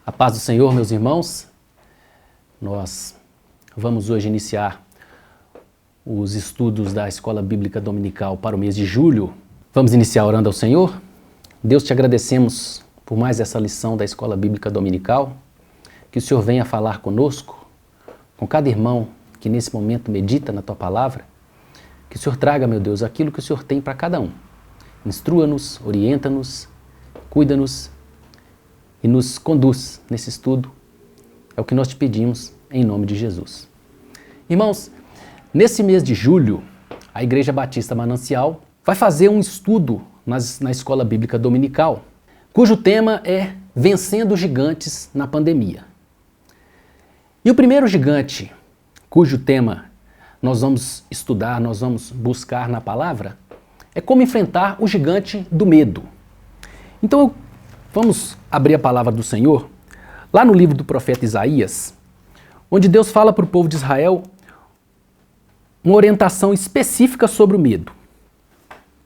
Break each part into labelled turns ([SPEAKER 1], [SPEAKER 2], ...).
[SPEAKER 1] A paz do Senhor, meus irmãos. Nós vamos hoje iniciar os estudos da Escola Bíblica Dominical para o mês de julho. Vamos iniciar orando ao Senhor. Deus, te agradecemos por mais essa lição da Escola Bíblica Dominical. Que o Senhor venha falar conosco, com cada irmão que nesse momento medita na Tua Palavra. Que o Senhor traga, meu Deus, aquilo que o Senhor tem para cada um. Instrua-nos, orienta-nos, cuida-nos e nos conduz nesse estudo. É o que nós te pedimos, em nome de Jesus. Irmãos, nesse mês de julho, a Igreja Batista Manancial vai fazer um estudo na Escola Bíblica Dominical, cujo tema é Vencendo Gigantes na Pandemia. E o primeiro gigante, cujo tema nós vamos estudar, nós vamos buscar na palavra, é como enfrentar o gigante do medo. Então, vamos abrir a palavra do Senhor, lá no livro do profeta Isaías, onde Deus fala para o povo de Israel uma orientação específica sobre o medo.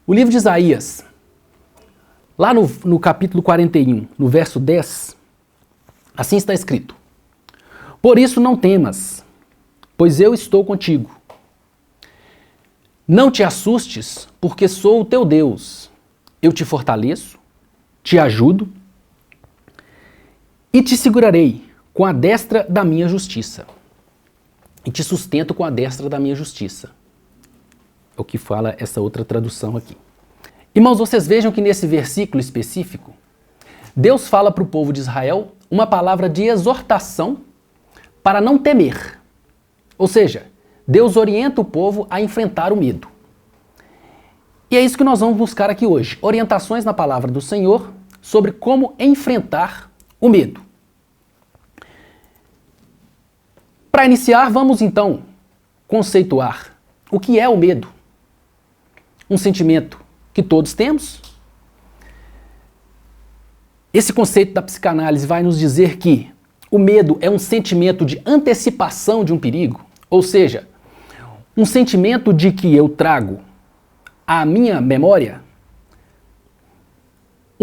[SPEAKER 1] O livro de Isaías, lá no capítulo 41, no verso 10, assim está escrito: Por isso não temas, pois eu estou contigo. Não te assustes, porque sou o teu Deus. Eu te fortaleço, te ajudo e te segurarei com a destra da minha justiça. E te sustento com a destra da minha justiça. É o que fala essa outra tradução aqui. Irmãos, vocês vejam que nesse versículo específico, Deus fala para o povo de Israel uma palavra de exortação para não temer. Ou seja, Deus orienta o povo a enfrentar o medo. E é isso que nós vamos buscar aqui hoje. Orientações na palavra do Senhor sobre como enfrentar o medo. Para iniciar, vamos então conceituar o que é o medo. Um sentimento que todos temos. Esse conceito da psicanálise vai nos dizer que o medo é um sentimento de antecipação de um perigo, ou seja, um sentimento de que eu trago à minha memória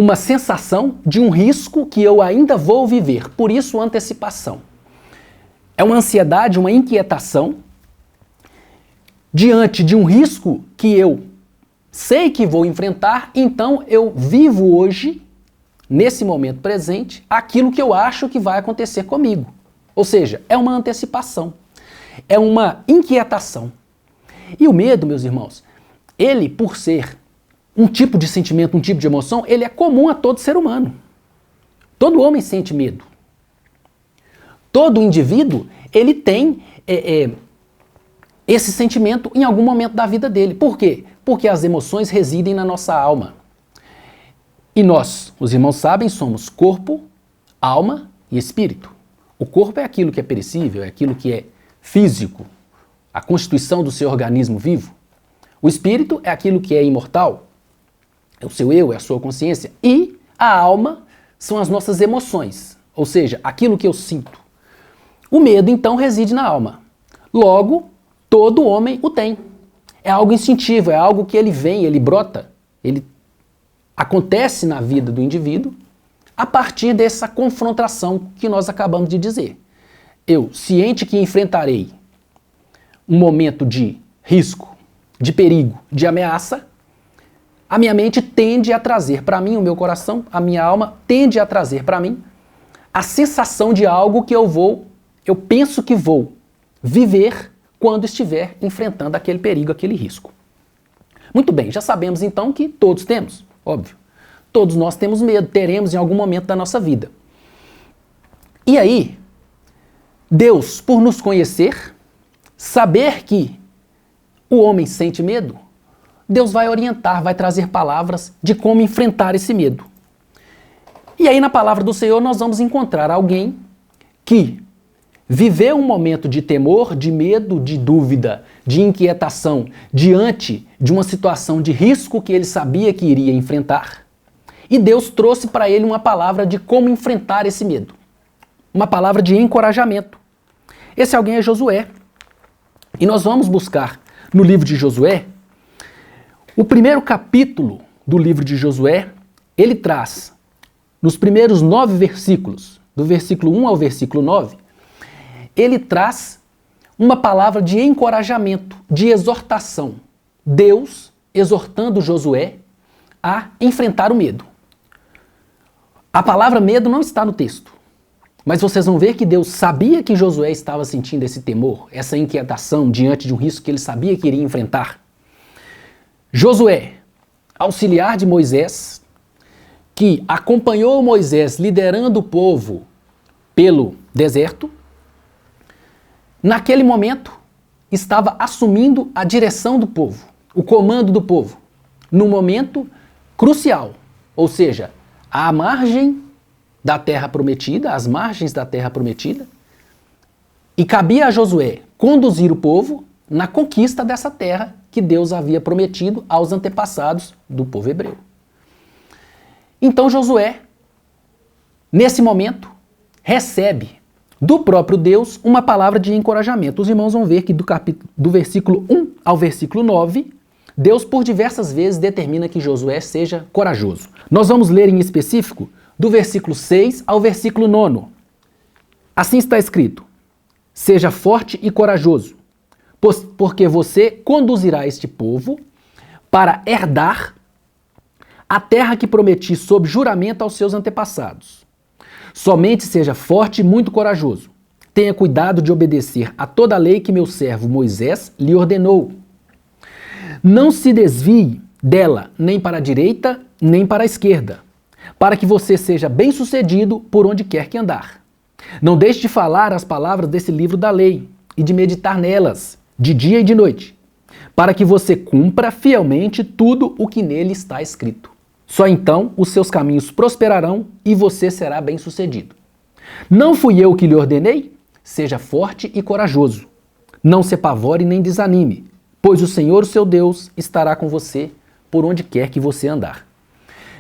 [SPEAKER 1] uma sensação de um risco que eu ainda vou viver, por isso antecipação. É uma ansiedade, uma inquietação diante de um risco que eu sei que vou enfrentar, então eu vivo hoje, nesse momento presente, aquilo que eu acho que vai acontecer comigo. Ou seja, é uma antecipação, é uma inquietação. E o medo, meus irmãos, ele, por ser um tipo de sentimento, um tipo de emoção, ele é comum a todo ser humano. Todo homem sente medo. Todo indivíduo, ele tem esse sentimento em algum momento da vida dele. Por quê? Porque as emoções residem na nossa alma. E nós, os irmãos sabem, somos corpo, alma e espírito. O corpo é aquilo que é perecível, é aquilo que é físico, a constituição do seu organismo vivo. O espírito é aquilo que é imortal, é o seu eu, é a sua consciência. E a alma são as nossas emoções, ou seja, aquilo que eu sinto. O medo, então, reside na alma. Logo, todo homem o tem. É algo instintivo, é algo que ele vem, ele brota, ele acontece na vida do indivíduo a partir dessa confrontação que nós acabamos de dizer. Eu, ciente que enfrentarei um momento de risco, de perigo, de ameaça, a minha mente tende a trazer para mim, o meu coração, a minha alma tende a trazer para mim a sensação de algo que eu penso que vou viver quando estiver enfrentando aquele perigo, aquele risco. Muito bem, já sabemos então que todos temos, óbvio. Todos nós temos medo, teremos em algum momento da nossa vida. E aí, Deus, por nos conhecer, saber que o homem sente medo, Deus vai orientar, vai trazer palavras de como enfrentar esse medo. E aí na palavra do Senhor nós vamos encontrar alguém que viveu um momento de temor, de medo, de dúvida, de inquietação, diante de uma situação de risco que ele sabia que iria enfrentar. E Deus trouxe para ele uma palavra de como enfrentar esse medo. Uma palavra de encorajamento. Esse alguém é Josué. E nós vamos buscar no livro de Josué, o primeiro capítulo do livro de Josué, ele traz, nos primeiros 9 versículos, do versículo 1 ao versículo 9, ele traz uma palavra de encorajamento, de exortação. Deus exortando Josué a enfrentar o medo. A palavra medo não está no texto, mas vocês vão ver que Deus sabia que Josué estava sentindo esse temor, essa inquietação diante de um risco que ele sabia que iria enfrentar. Josué, auxiliar de Moisés, que acompanhou Moisés liderando o povo pelo deserto, naquele momento estava assumindo a direção do povo, o comando do povo, num momento crucial, ou seja, à margem da terra prometida, às margens da terra prometida, e cabia a Josué conduzir o povo na conquista dessa terra que Deus havia prometido aos antepassados do povo hebreu. Então Josué, nesse momento, recebe do próprio Deus uma palavra de encorajamento. Os irmãos vão ver que do versículo 1 ao versículo 9, Deus por diversas vezes determina que Josué seja corajoso. Nós vamos ler em específico do versículo 6 ao versículo 9. Assim está escrito: seja forte e corajoso, porque você conduzirá este povo para herdar a terra que prometi sob juramento aos seus antepassados. Somente seja forte e muito corajoso. Tenha cuidado de obedecer a toda a lei que meu servo Moisés lhe ordenou. Não se desvie dela nem para a direita, nem para a esquerda, para que você seja bem-sucedido por onde quer que andar. Não deixe de falar as palavras desse livro da lei e de meditar nelas, de dia e de noite, para que você cumpra fielmente tudo o que nele está escrito. Só então os seus caminhos prosperarão e você será bem-sucedido. Não fui eu que lhe ordenei? Seja forte e corajoso. Não se apavore nem desanime, pois o Senhor, o seu Deus, estará com você por onde quer que você andar.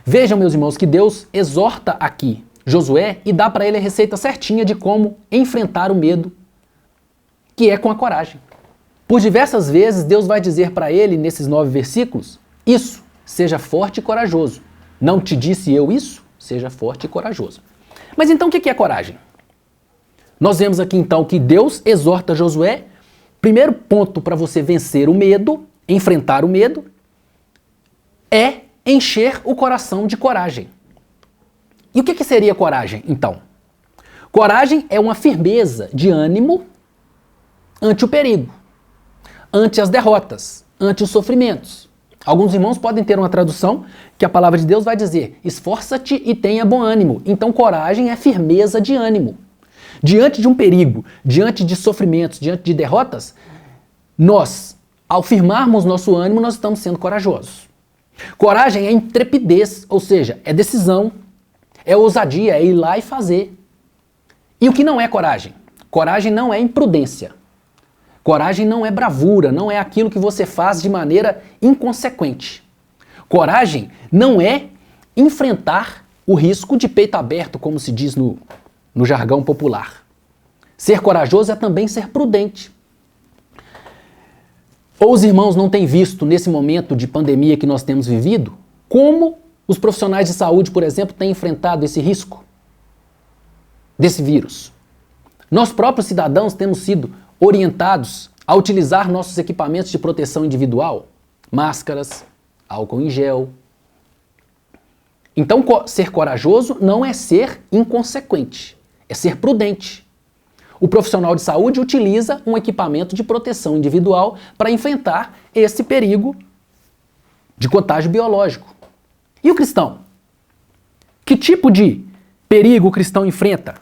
[SPEAKER 1] Vejam, meus irmãos, que Deus exorta aqui Josué e dá para ele a receita certinha de como enfrentar o medo, que é com a coragem. Por diversas vezes, Deus vai dizer para ele, nesses 9 versículos, isso: seja forte e corajoso. Não te disse eu isso? Seja forte e corajoso. Mas então o que é coragem? Nós vemos aqui então que Deus exorta Josué. Primeiro ponto para você vencer o medo, enfrentar o medo, é encher o coração de coragem. E o que seria coragem, então? Coragem é uma firmeza de ânimo ante o perigo, ante as derrotas, ante os sofrimentos. Alguns irmãos podem ter uma tradução que a palavra de Deus vai dizer: esforça-te e tenha bom ânimo. Então coragem é firmeza de ânimo. Diante de um perigo, diante de sofrimentos, diante de derrotas, nós, ao firmarmos nosso ânimo, nós estamos sendo corajosos. Coragem é intrepidez, ou seja, é decisão, é ousadia, é ir lá e fazer. E o que não é coragem? Coragem não é imprudência. Coragem não é bravura, não é aquilo que você faz de maneira inconsequente. Coragem não é enfrentar o risco de peito aberto, como se diz no jargão popular. Ser corajoso é também ser prudente. Ou os irmãos não têm visto, nesse momento de pandemia que nós temos vivido, como os profissionais de saúde, por exemplo, têm enfrentado esse risco desse vírus. Nós próprios cidadãos temos sido orientados a utilizar nossos equipamentos de proteção individual, máscaras, álcool em gel. Então, ser corajoso não é ser inconsequente, é ser prudente. O profissional de saúde utiliza um equipamento de proteção individual para enfrentar esse perigo de contágio biológico. E o cristão? Que tipo de perigo o cristão enfrenta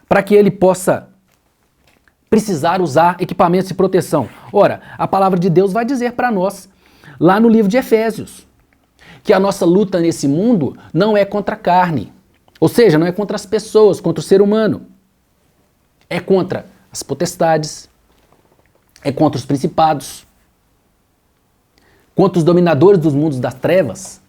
[SPEAKER 1] para que ele possa precisar usar equipamentos de proteção? Ora, a palavra de Deus vai dizer para nós, lá no livro de Efésios, que a nossa luta nesse mundo não é contra a carne, ou seja, não é contra as pessoas, contra o ser humano. É contra as potestades, é contra os principados, contra os dominadores dos mundos das trevas.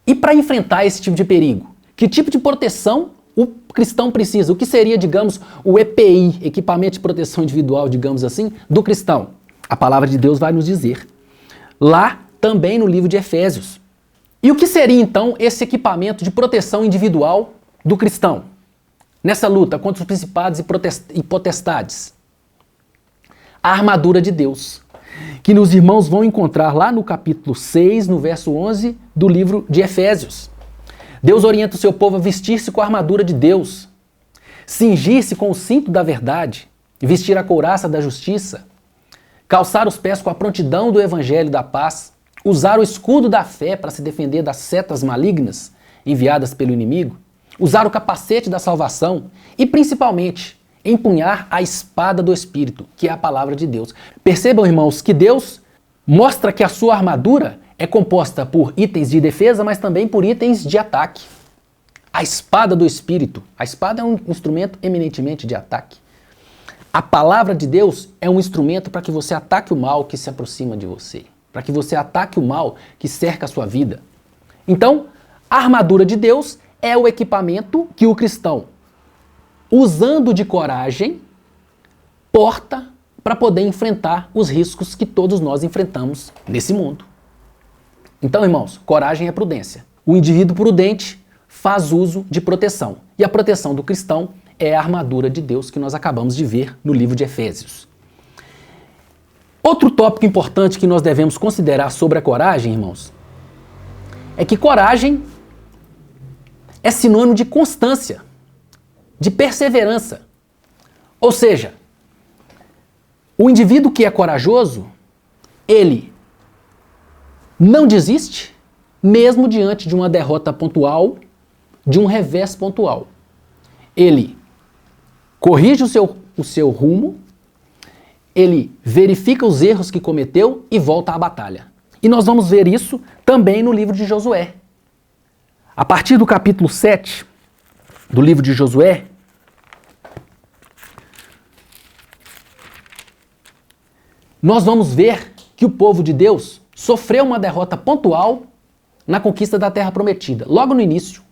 [SPEAKER 1] E para enfrentar esse tipo de perigo, que tipo de proteção o cristão precisa? O que seria, digamos, o EPI, equipamento de proteção individual, digamos assim, do cristão? A palavra de Deus vai nos dizer, lá também no livro de Efésios. E o que seria então esse equipamento de proteção individual do cristão? nessa luta contra os principados e potestades? A armadura de Deus, que os irmãos vão encontrar lá no capítulo 6, no verso 11 do livro de Efésios. Deus orienta o seu povo a vestir-se com a armadura de Deus, cingir-se com o cinto da verdade, vestir a couraça da justiça, calçar os pés com a prontidão do evangelho da paz, usar o escudo da fé para se defender das setas malignas enviadas pelo inimigo, usar o capacete da salvação e, principalmente, empunhar a espada do Espírito, que é a palavra de Deus. Percebam, irmãos, que Deus mostra que a sua armadura é composta por itens de defesa, mas também por itens de ataque. A espada do Espírito. A espada é um instrumento eminentemente de ataque. A palavra de Deus é um instrumento para que você ataque o mal que se aproxima de você, para que você ataque o mal que cerca a sua vida. Então, a armadura de Deus é o equipamento que o cristão, usando de coragem, porta para poder enfrentar os riscos que todos nós enfrentamos nesse mundo. Então, irmãos, coragem é prudência. O indivíduo prudente faz uso de proteção. E a proteção do cristão é a armadura de Deus que nós acabamos de ver no livro de Efésios. Outro tópico importante que nós devemos considerar sobre a coragem, irmãos, é que coragem é sinônimo de constância, de perseverança. Ou seja, o indivíduo que é corajoso, ele não desiste, mesmo diante de uma derrota pontual, de um revés pontual. Ele corrige o seu rumo, ele verifica os erros que cometeu e volta à batalha. E nós vamos ver isso também no livro de Josué. A partir do capítulo 7 do livro de Josué, nós vamos ver que o povo de Deus sofreu uma derrota pontual na conquista da Terra Prometida. Logo no início,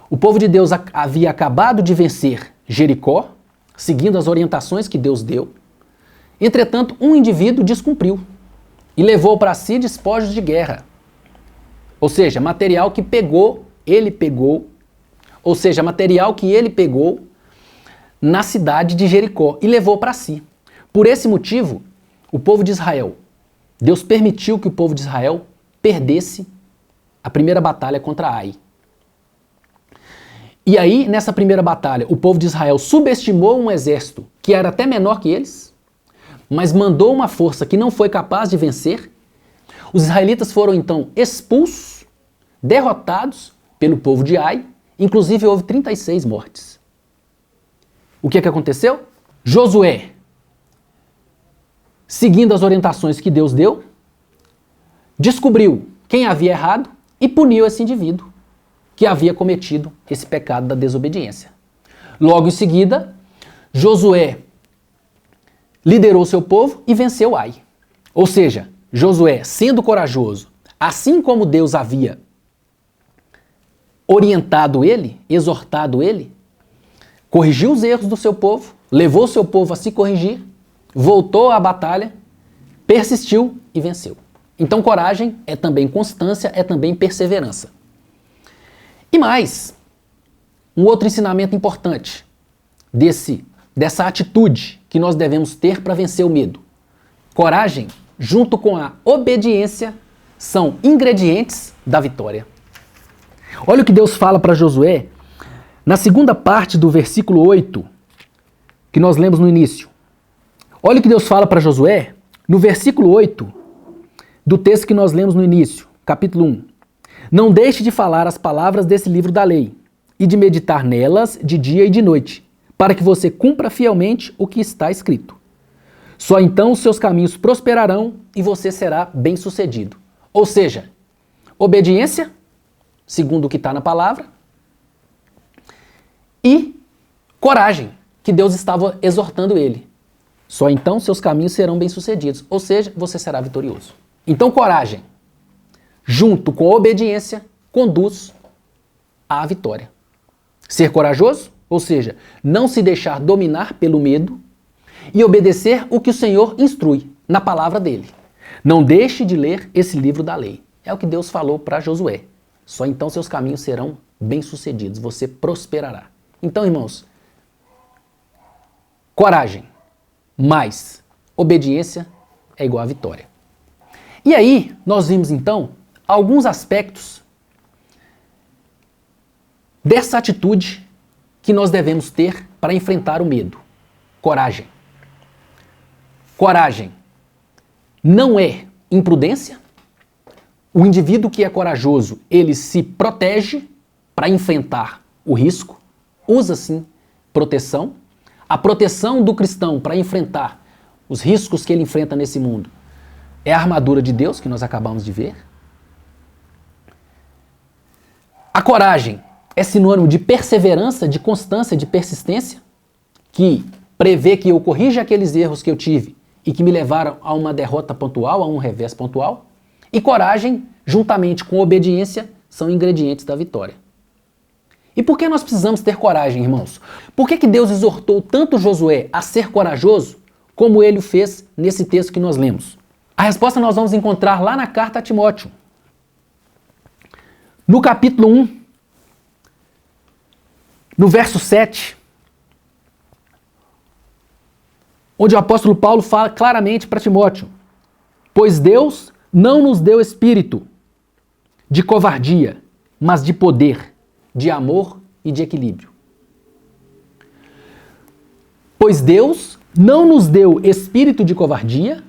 [SPEAKER 1] o povo de Deus havia acabado de vencer Jericó, seguindo as orientações que Deus deu. Entretanto, um indivíduo descumpriu e levou para si despojos de guerra. Ou seja, material que ele pegou na cidade de Jericó e levou para si. Por esse motivo, o povo de Israel, Deus permitiu que o povo de Israel perdesse a primeira batalha contra Ai. E aí, nessa primeira batalha, o povo de Israel subestimou um exército que era até menor que eles, mas mandou uma força que não foi capaz de vencer. Os israelitas foram então expulsos, derrotados pelo povo de Ai, inclusive houve 36 mortes. O que aconteceu? Josué, seguindo as orientações que Deus deu, descobriu quem havia errado e puniu esse indivíduo que havia cometido esse pecado da desobediência. Logo em seguida, Josué liderou seu povo e venceu Ai. Ou seja, Josué, sendo corajoso, assim como Deus havia orientado ele, exortado ele, corrigiu os erros do seu povo, levou seu povo a se corrigir, voltou à batalha, persistiu e venceu. Então, coragem é também constância, é também perseverança. E mais, um outro ensinamento importante dessa atitude que nós devemos ter para vencer o medo. Coragem, junto com a obediência, são ingredientes da vitória. Olha o que Deus fala para Josué na segunda parte do versículo 8, que nós lemos no início. Olha o que Deus fala para Josué no versículo 8 do texto que nós lemos no início, capítulo 1. Não deixe de falar as palavras desse livro da lei e de meditar nelas de dia e de noite, para que você cumpra fielmente o que está escrito. Só então os seus caminhos prosperarão e você será bem-sucedido. Ou seja, obediência, segundo o que está na palavra, e coragem, que Deus estava exortando ele. Só então seus caminhos serão bem-sucedidos, ou seja, você será vitorioso. Então, coragem, junto com obediência, conduz à vitória. Ser corajoso, ou seja, não se deixar dominar pelo medo e obedecer o que o Senhor instrui na palavra dele. Não deixe de ler esse livro da lei. É o que Deus falou para Josué. Só então seus caminhos serão bem-sucedidos, você prosperará. Então, irmãos, coragem mais obediência é igual a vitória. E aí, nós vimos então alguns aspectos dessa atitude que nós devemos ter para enfrentar o medo. Coragem. Coragem não é imprudência. O indivíduo que é corajoso, ele se protege para enfrentar o risco, usa sim proteção. A proteção do cristão para enfrentar os riscos que ele enfrenta nesse mundo é a armadura de Deus, que nós acabamos de ver. A coragem é sinônimo de perseverança, de constância, de persistência, que prevê que eu corrija aqueles erros que eu tive e que me levaram a uma derrota pontual, a um revés pontual. E coragem, juntamente com obediência, são ingredientes da vitória. E por que nós precisamos ter coragem, irmãos? Por que Deus exortou tanto Josué a ser corajoso, como ele o fez nesse texto que nós lemos? A resposta nós vamos encontrar lá na carta a Timóteo. No capítulo 1, no verso 7, onde o apóstolo Paulo fala claramente para Timóteo: pois Deus não nos deu espírito de covardia, mas de poder, de amor e de equilíbrio. Pois Deus não nos deu espírito de covardia,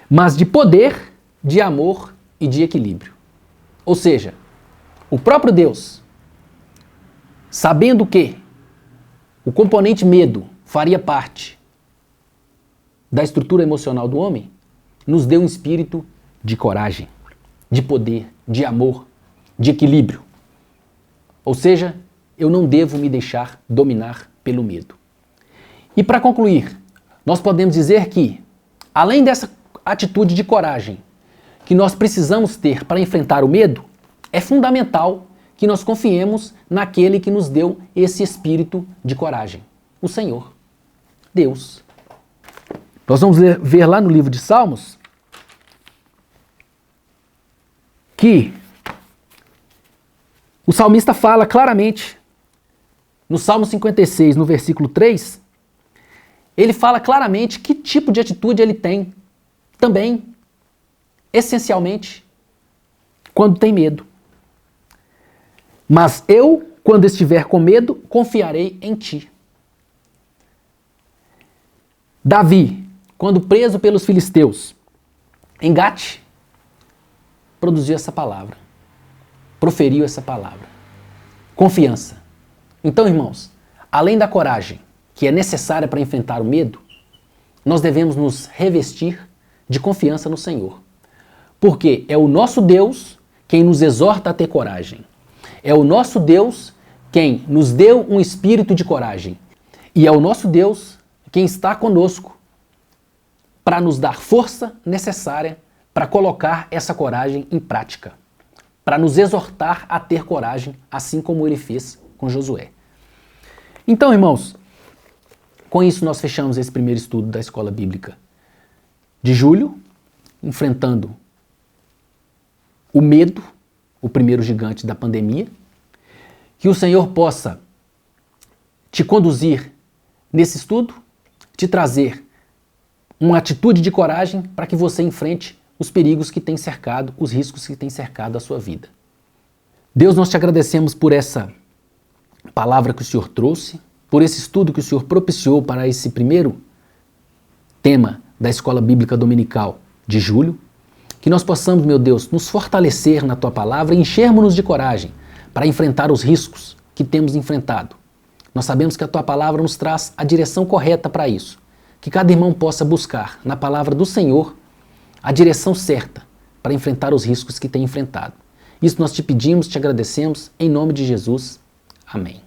[SPEAKER 1] mas de poder, de amor e de equilíbrio. Ou seja, o próprio Deus, sabendo que o componente medo faria parte da estrutura emocional do homem, nos deu um espírito de coragem, de poder, de amor, de equilíbrio. Ou seja, eu não devo me deixar dominar pelo medo. E para concluir, nós podemos dizer que, além dessa atitude de coragem que nós precisamos ter para enfrentar o medo, é fundamental que nós confiemos naquele que nos deu esse espírito de coragem, o Senhor, Deus. Nós vamos ver lá no livro de Salmos que o salmista fala claramente, no Salmo 56, no versículo 3, ele fala claramente que tipo de atitude ele tem, também, essencialmente, quando tem medo. Mas eu, quando estiver com medo, confiarei em ti. Davi, quando preso pelos filisteus, em Gate, produziu essa palavra, proferiu essa palavra. Confiança. Então, irmãos, além da coragem que é necessária para enfrentar o medo, nós devemos nos revestir de confiança no Senhor. Porque é o nosso Deus quem nos exorta a ter coragem. É o nosso Deus quem nos deu um espírito de coragem. E é o nosso Deus quem está conosco para nos dar força necessária para colocar essa coragem em prática. Para nos exortar a ter coragem, assim como ele fez com Josué. Então, irmãos, com isso nós fechamos esse primeiro estudo da Escola Bíblica de julho, enfrentando o medo, o primeiro gigante da pandemia. Que o Senhor possa te conduzir nesse estudo, te trazer uma atitude de coragem para que você enfrente os perigos que têm cercado, os riscos que têm cercado a sua vida. Deus, nós te agradecemos por essa palavra que o Senhor trouxe, por esse estudo que o Senhor propiciou para esse primeiro tema da Escola Bíblica Dominical de julho. Que nós possamos, meu Deus, nos fortalecer na Tua palavra e enchermos-nos de coragem para enfrentar os riscos que temos enfrentado. Nós sabemos que a Tua palavra nos traz a direção correta para isso. Que cada irmão possa buscar na palavra do Senhor a direção certa para enfrentar os riscos que tem enfrentado. Isso nós te pedimos, te agradecemos, em nome de Jesus. Amém.